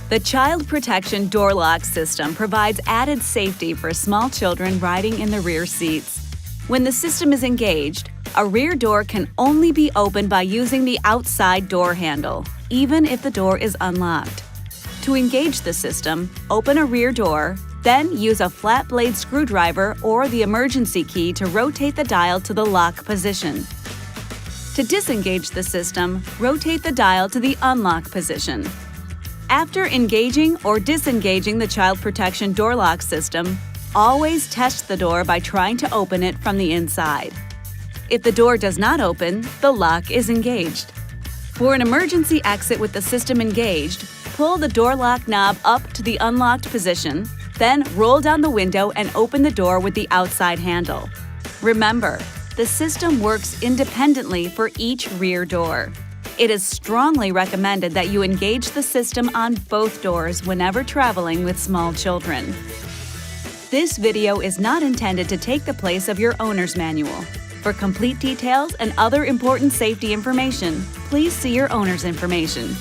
The Child Protection Door Lock System provides added safety for small children riding in the rear seats. When the system is engaged, a rear door can only be opened by using the outside door handle, even if the door is unlocked. To engage the system, open a rear door, then use a flat blade screwdriver or the emergency key to rotate the dial to the lock position. To disengage the system, rotate the dial to the unlock position. After engaging or disengaging the child protection door lock system, always test the door by trying to open it from the inside. If the door does not open, the lock is engaged. For an emergency exit with the system engaged, pull the door lock knob up to the unlocked position, then roll down the window and open the door with the outside handle. Remember, the system works independently for each rear door. It is strongly recommended that you engage the system on both doors whenever traveling with small children. This video is not intended to take the place of your owner's manual. For complete details and other important safety information, please see your owner's information.